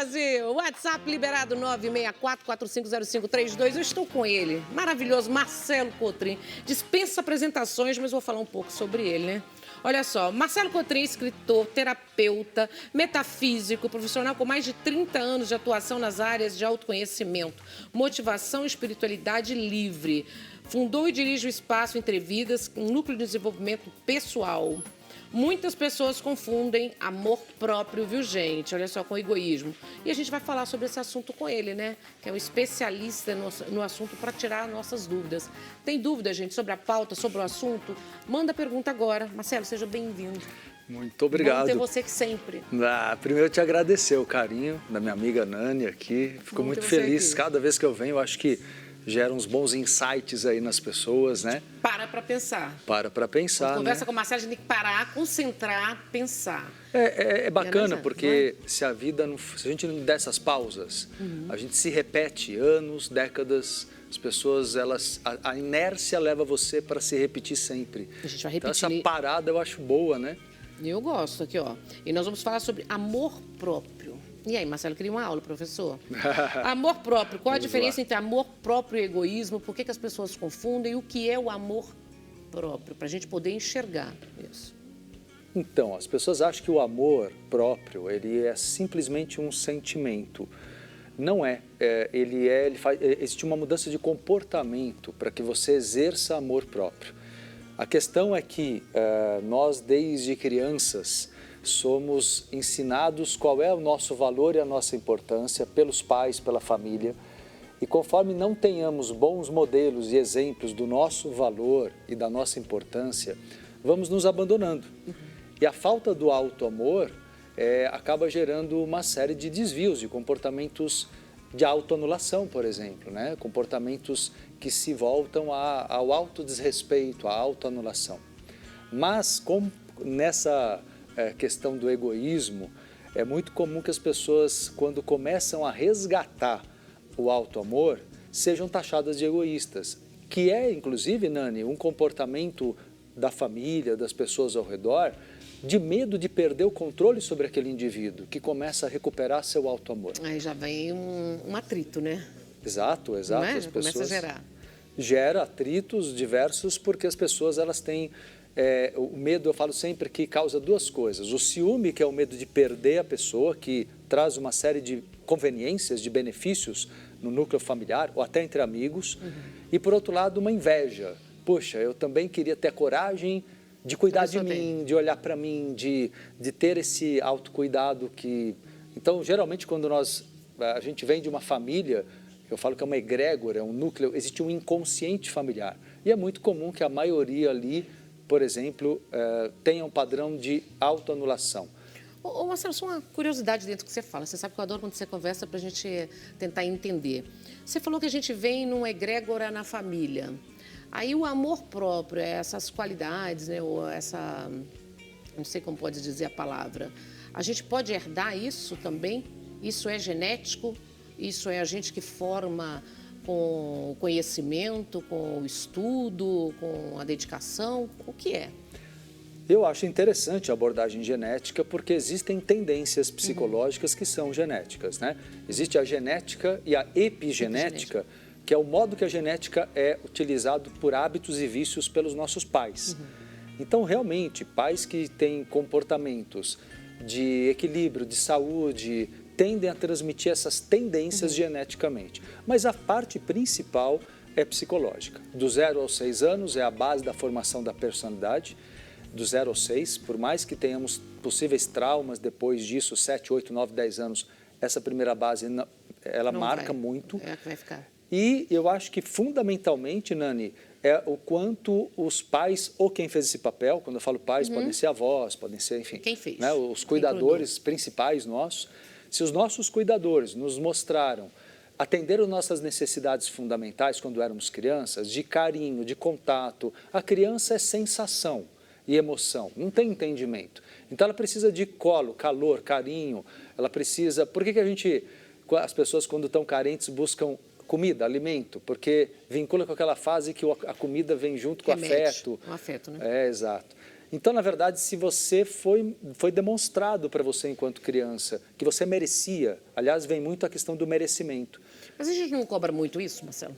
Brasil! WhatsApp liberado 964-450532. Eu estou com ele, maravilhoso, Marcelo Cotrim. Dispensa apresentações, mas vou falar um pouco sobre ele, né? Olha só, Marcelo Cotrim, escritor, terapeuta, metafísico, profissional com mais de 30 anos de atuação nas áreas de autoconhecimento, motivação e espiritualidade livre. Fundou e dirige o Espaço Entrevidas, um núcleo de desenvolvimento pessoal. Muitas pessoas confundem amor próprio, viu, gente? Olha só, com egoísmo. E a gente vai falar sobre esse assunto com ele, né? Que é um especialista no assunto para tirar nossas dúvidas. Tem dúvida, gente, sobre a pauta, sobre o assunto? Manda pergunta agora. Marcelo, seja bem-vindo. Muito obrigado. Bom ter você que sempre. Primeiro, eu te agradecer o carinho da minha amiga Nani aqui. Fico muito feliz. Aqui. Cada vez que eu venho, eu acho que gera uns bons insights aí nas pessoas, né? Para pensar. Para pensar, quando conversa né? com o Marcelo, a gente tem que parar, concentrar, pensar. É bacana, porque se a vida, se a gente não der essas pausas, a gente se repete anos, décadas, as pessoas, a inércia leva você para se repetir sempre. A gente vai repetir. Então, essa parada eu acho boa, né? Eu gosto aqui, ó. E nós vamos falar sobre amor próprio. E aí, Marcelo, queria uma aula, professor? Amor próprio. Qual a diferença entre amor próprio e egoísmo? Por que as pessoas confundem? E o que é o amor próprio? Para a gente poder enxergar isso. Então, as pessoas acham que o amor próprio, ele é simplesmente um sentimento. Não é. Existe uma mudança de comportamento para que você exerça amor próprio. A questão é que nós, desde crianças, somos ensinados qual é o nosso valor e a nossa importância pelos pais, pela família. E conforme não tenhamos bons modelos e exemplos do nosso valor e da nossa importância, vamos nos abandonando. E a falta do auto-amor acaba gerando uma série de desvios, de comportamentos de autoanulação, por exemplo, né? Comportamentos que se voltam ao autodesrespeito, à autoanulação. Mas nessa questão do egoísmo, é muito comum que as pessoas, quando começam a resgatar o auto-amor, sejam taxadas de egoístas, que é, inclusive, Nani, um comportamento da família, das pessoas ao redor, de medo de perder o controle sobre aquele indivíduo, que começa a recuperar seu auto-amor. Aí já vem um atrito, né? Exato. Não é? As pessoas começa a gerar. Gera atritos diversos, porque as pessoas elas têm o medo, eu falo sempre que causa duas coisas. O ciúme, que é o medo de perder a pessoa, que traz uma série de conveniências, de benefícios no núcleo familiar ou até entre amigos. E, por outro lado, uma inveja. Poxa, eu também queria ter coragem de cuidar de mim, de olhar para mim, de ter esse autocuidado que... Então, geralmente, quando a gente vem de uma família, eu falo que é uma egrégora, um núcleo, existe um inconsciente familiar. E é muito comum que a maioria ali, por exemplo, tenha um padrão de autoanulação. Ô Marcelo, só uma curiosidade dentro do que você fala. Você sabe que eu adoro quando você conversa para a gente tentar entender. Você falou que a gente vem numa egrégora na família. Aí o amor próprio, essas qualidades, né, ou essa... não sei como pode dizer a palavra. A gente pode herdar isso também? Isso é genético? Isso é a gente que forma com o conhecimento, com o estudo, com a dedicação? O que é? Eu acho interessante a abordagem genética porque existem tendências psicológicas que são genéticas, né? Existe a genética e a epigenética, que é o modo que a genética é utilizado por hábitos e vícios pelos nossos pais. Então, realmente, pais que têm comportamentos de equilíbrio, de saúde, tendem a transmitir essas tendências geneticamente. Mas a parte principal é psicológica. Do 0 aos 6 anos é a base da formação da personalidade. Do 0 aos 6, por mais que tenhamos possíveis traumas depois disso, 7, 8, 9, 10 anos, essa primeira base, ela marca muito. É a que vai ficar. E eu acho que, fundamentalmente, Nani, é o quanto os pais, ou quem fez esse papel, quando eu falo pais, podem ser avós, podem ser, enfim, quem fez? Né, os cuidadores principais nossos. Se os nossos cuidadores nos mostraram, atenderam nossas necessidades fundamentais quando éramos crianças, de carinho, de contato, a criança é sensação e emoção, não tem entendimento. Então ela precisa de colo, calor, carinho, ela precisa... Por que as pessoas quando estão carentes buscam comida, alimento? Porque vincula com aquela fase que a comida vem junto com o afeto. O afeto, né? Exato. Então, na verdade, se você foi demonstrado para você enquanto criança que você merecia, aliás, vem muito a questão do merecimento. Mas a gente não cobra muito isso, Marcelo?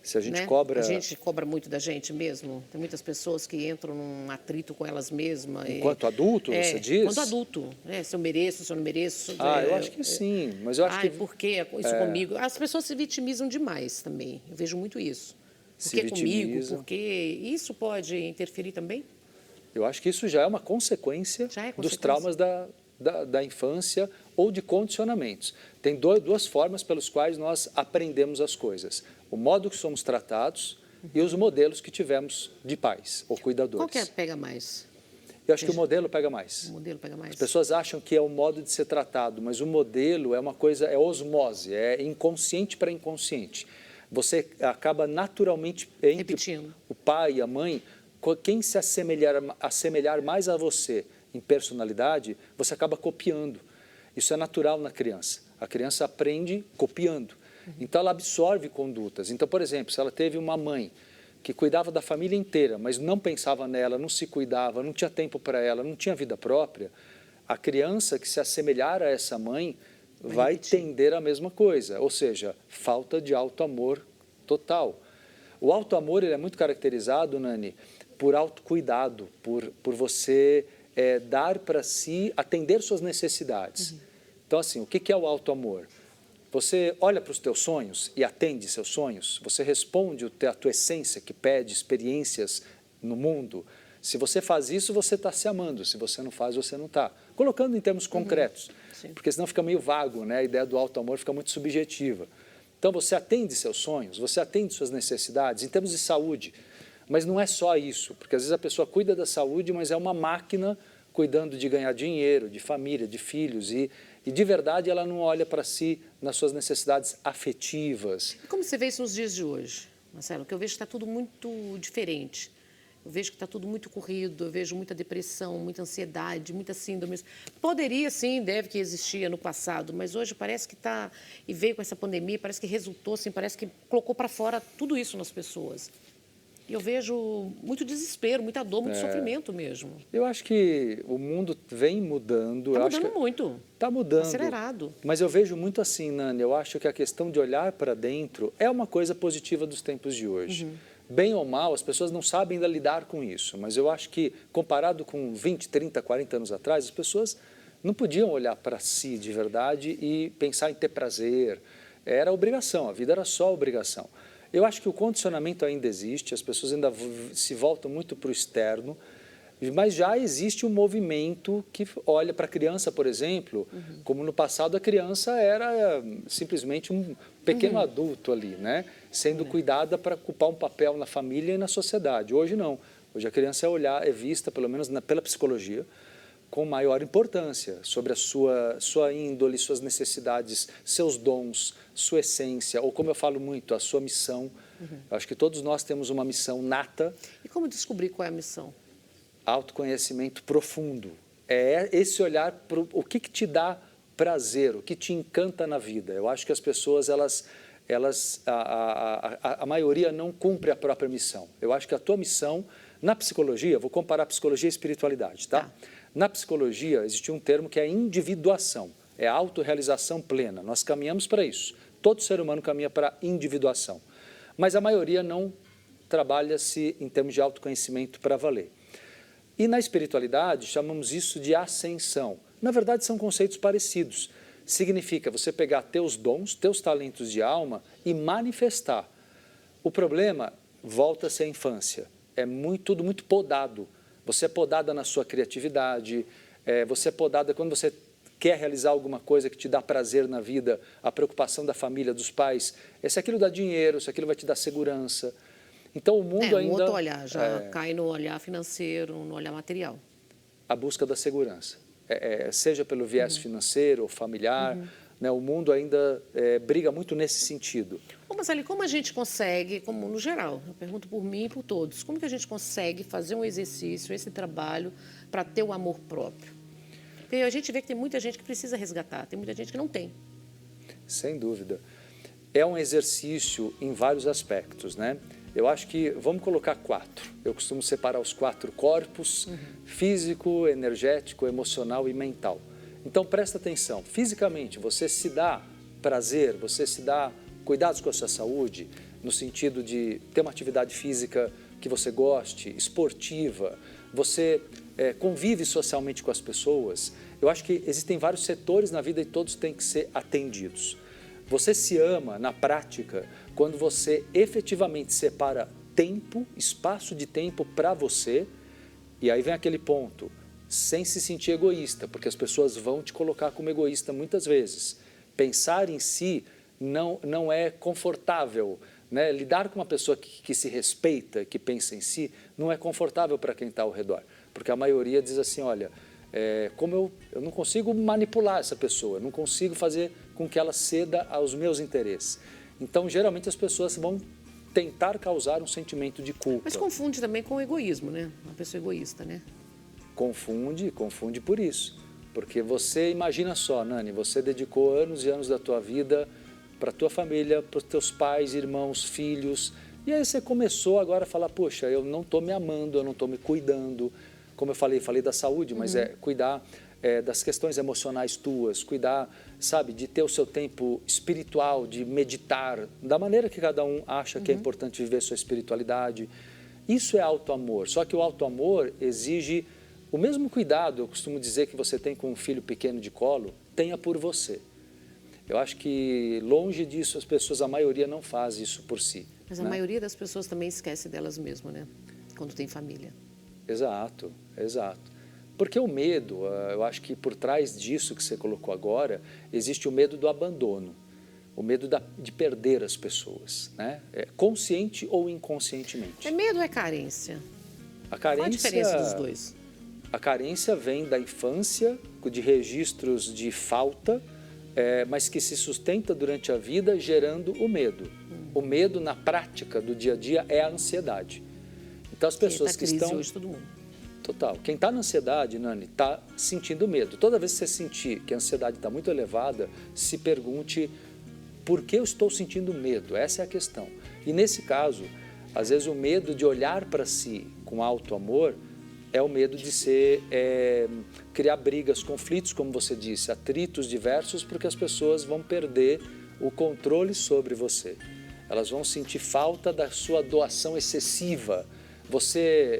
Se a gente Né? cobra... A gente cobra muito da gente mesmo. Tem muitas pessoas que entram num atrito com elas mesmas. Enquanto adulto, você diz? Enquanto adulto. Né? Se eu mereço, se eu não mereço. Eu acho que sim, mas eu acho que... por que isso comigo? As pessoas se vitimizam demais também. Eu vejo muito isso. Por que comigo? Porque isso pode interferir também? Eu acho que isso já é uma consequência, dos traumas da infância ou de condicionamentos. Tem duas formas pelas quais nós aprendemos as coisas. O modo que somos tratados e os modelos que tivemos de pais ou cuidadores. Qual que pega mais? Eu acho que o modelo pega mais. O modelo pega mais. As pessoas acham que é o modo de ser tratado, mas o modelo é uma coisa, é osmose, é inconsciente para inconsciente. Você acaba naturalmente, repetindo. O pai e a mãe, quem se assemelhar mais a você em personalidade, você acaba copiando. Isso é natural na criança. A criança aprende copiando. Então, ela absorve condutas. Então, por exemplo, se ela teve uma mãe que cuidava da família inteira, mas não pensava nela, não se cuidava, não tinha tempo para ela, não tinha vida própria, a criança que se assemelhar a essa mãe vai tender a mesma coisa, ou seja, falta de auto-amor total. O auto-amor ele é muito caracterizado, Nani, por autocuidado, por você dar para si, atender suas necessidades. Então, assim, o que é o auto-amor? Você olha para os teus sonhos e atende seus sonhos, você responde a tua essência que pede experiências no mundo. Se você faz isso, você está se amando, se você não faz, você não está. Colocando em termos concretos, porque senão fica meio vago, né? A ideia do auto-amor fica muito subjetiva. Então, você atende seus sonhos, você atende suas necessidades, em termos de saúde. Mas não é só isso, porque às vezes a pessoa cuida da saúde, mas é uma máquina cuidando de ganhar dinheiro, de família, de filhos, e de verdade ela não olha para si nas suas necessidades afetivas. E como você vê isso nos dias de hoje, Marcelo? Que eu vejo que está tudo muito diferente. Eu vejo que está tudo muito corrido, eu vejo muita depressão, muita ansiedade, muita síndrome. Poderia, sim, deve que existia no passado, mas hoje parece que está, e veio com essa pandemia, parece que resultou, assim, parece que colocou para fora tudo isso nas pessoas. E eu vejo muito desespero, muita dor, muito sofrimento mesmo. Eu acho que o mundo vem mudando. Está mudando muito. Está mudando. Acelerado. Mas eu vejo muito assim, Nani, eu acho que a questão de olhar para dentro é uma coisa positiva dos tempos de hoje. Bem ou mal, as pessoas não sabem ainda lidar com isso, mas eu acho que, comparado com 20, 30, 40 anos atrás, as pessoas não podiam olhar para si de verdade e pensar em ter prazer. Era obrigação, a vida era só obrigação. Eu acho que o condicionamento ainda existe, as pessoas ainda se voltam muito para o externo, mas já existe um movimento que olha para a criança, por exemplo, como no passado a criança era simplesmente um pequeno adulto ali, né? Sendo cuidada para ocupar um papel na família e na sociedade. Hoje não. Hoje a criança é vista, pelo menos pela psicologia, com maior importância sobre a sua índole, suas necessidades, seus dons, sua essência, ou como eu falo muito, a sua missão. Eu acho que todos nós temos uma missão nata. E como descobrir qual é a missão? Autoconhecimento profundo. É esse olhar para o que te dá prazer, o que te encanta na vida. Eu acho que as pessoas, a maioria não cumpre a própria missão. Eu acho que a tua missão, na psicologia, vou comparar psicologia e espiritualidade, tá? Na psicologia, existe um termo que é individuação, é a autorrealização plena. Nós caminhamos para isso. Todo ser humano caminha para a individuação. Mas a maioria não trabalha-se em termos de autoconhecimento para valer. E na espiritualidade, chamamos isso de ascensão. Na verdade, são conceitos parecidos. Significa você pegar teus dons, teus talentos de alma e manifestar. O problema volta-se à infância. É tudo muito podado. Você é podada na sua criatividade, você é podada quando você quer realizar alguma coisa que te dá prazer na vida, a preocupação da família, dos pais. Se aquilo dá dinheiro, se aquilo vai te dar segurança. Então o mundo ainda... outro olhar, já cai no olhar financeiro, no olhar material. A busca da segurança. Seja pelo viés financeiro ou familiar, né, o mundo ainda briga muito nesse sentido. Ô, Marcelo, como a gente consegue, como no geral, eu pergunto por mim e por todos, como que a gente consegue fazer um exercício, esse trabalho, para ter o amor próprio? Porque a gente vê que tem muita gente que precisa resgatar, tem muita gente que não tem. Sem dúvida. É um exercício em vários aspectos, né? Eu acho que vamos colocar 4. Eu costumo separar os 4 corpos, físico, energético, emocional e mental. Então presta atenção, fisicamente você se dá prazer, você se dá cuidados com a sua saúde, no sentido de ter uma atividade física que você goste, esportiva, você convive socialmente com as pessoas. Eu acho que existem vários setores na vida e todos têm que ser atendidos. Você se ama na prática quando você efetivamente separa tempo, espaço de tempo para você, e aí vem aquele ponto, sem se sentir egoísta, porque as pessoas vão te colocar como egoísta muitas vezes. Pensar em si não é confortável, né? Lidar com uma pessoa que se respeita, que pensa em si, não é confortável para quem está ao redor, porque a maioria diz assim, olha, como eu não consigo manipular essa pessoa, eu não consigo fazer com que ela ceda aos meus interesses. Então, geralmente, as pessoas vão tentar causar um sentimento de culpa. Mas confunde também com o egoísmo, né? Uma pessoa egoísta, né? Confunde por isso. Porque você, imagina só, Nani, você dedicou anos e anos da tua vida para a tua família, para os teus pais, irmãos, filhos, e aí você começou agora a falar, poxa, eu não estou me amando, eu não estou me cuidando. Como eu falei da saúde, mas cuidar das questões emocionais tuas, cuidar, sabe, de ter o seu tempo espiritual, de meditar, da maneira que cada um acha que é importante viver sua espiritualidade. Isso é auto-amor, só que o auto-amor exige o mesmo cuidado, eu costumo dizer, que você tem com um filho pequeno de colo, tenha por você. Eu acho que longe disso as pessoas, a maioria não faz isso por si. Mas a maioria das pessoas também esquece delas mesmas, né? Quando tem família. Exato, exato. Porque o medo, eu acho que por trás disso que você colocou agora, existe o medo do abandono, o medo de perder as pessoas, né? Consciente ou inconscientemente. É medo ou é carência? A carência, qual a diferença dos dois? A carência vem da infância, de registros de falta, mas que se sustenta durante a vida gerando o medo. O medo na prática do dia a dia é a ansiedade. Então as pessoas que estão... hoje, todo mundo. Total. Quem está na ansiedade, Nani, está sentindo medo. Toda vez que você sentir que a ansiedade está muito elevada, se pergunte por que eu estou sentindo medo? Essa é a questão. E nesse caso, às vezes o medo de olhar para si com alto amor é o medo de criar brigas, conflitos, como você disse, atritos diversos, porque as pessoas vão perder o controle sobre você. Elas vão sentir falta da sua doação excessiva.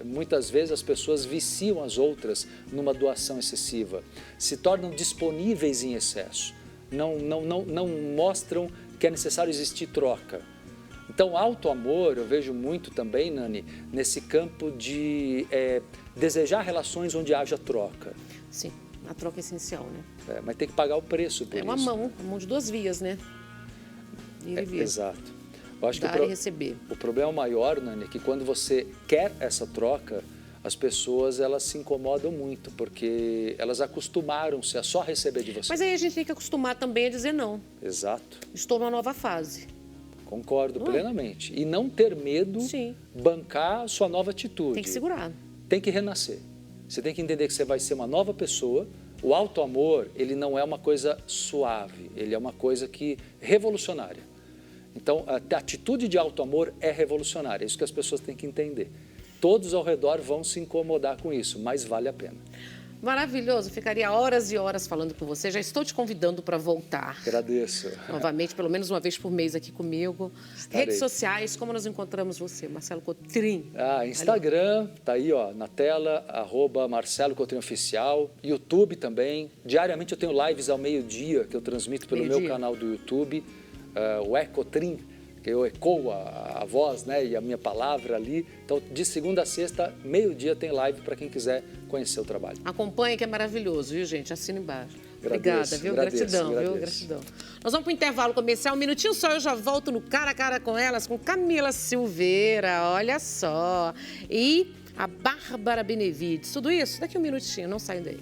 Muitas vezes as pessoas viciam as outras numa doação excessiva, se tornam disponíveis em excesso, não mostram que é necessário existir troca. Então, auto-amor, eu vejo muito também, Nani, nesse campo de desejar relações onde haja troca. Sim, a troca é essencial, né? Mas tem que pagar o preço por isso. É uma mão de duas vias, né? Exato. Eu acho dar que e receber. O problema maior, Nani, é que quando você quer essa troca, as pessoas elas se incomodam muito, porque elas acostumaram-se a só receber de você. Mas aí a gente tem que acostumar também a dizer não. Exato. Estou numa nova fase. Concordo plenamente. E não ter medo, bancar a sua nova atitude. Tem que segurar. Tem que renascer. Você tem que entender que você vai ser uma nova pessoa. O auto-amor, ele não é uma coisa suave, ele é uma coisa revolucionária. Então, a atitude de auto-amor é revolucionária, é isso que as pessoas têm que entender. Todos ao redor vão se incomodar com isso, mas vale a pena. Maravilhoso, ficaria horas e horas falando com você. Já estou te convidando para voltar. Agradeço. Novamente, pelo menos uma vez por mês aqui comigo. Estarei. Redes sociais, como nós encontramos você, Marcelo Cotrim? Instagram, tá aí ó, na tela, @MarceloCotrimOficial. YouTube também. Diariamente eu tenho lives ao meio-dia, que eu transmito pelo meu canal do YouTube, o Ecotrim, que eu ecoo a voz, né, e a minha palavra ali. Então, de segunda a sexta, meio-dia, tem live para quem quiser conhecer o trabalho. Acompanhe, que é maravilhoso, viu, gente? Assina embaixo. Agradeço, obrigada, viu? agradeço, Gratidão, agradeço. viu? Gratidão. Nós vamos para o intervalo comercial. Um minutinho só, eu já volto no Cara a Cara com elas, com Camila Silveira, olha só. E a Bárbara Benevides. Tudo isso daqui a um minutinho, não saiam daí.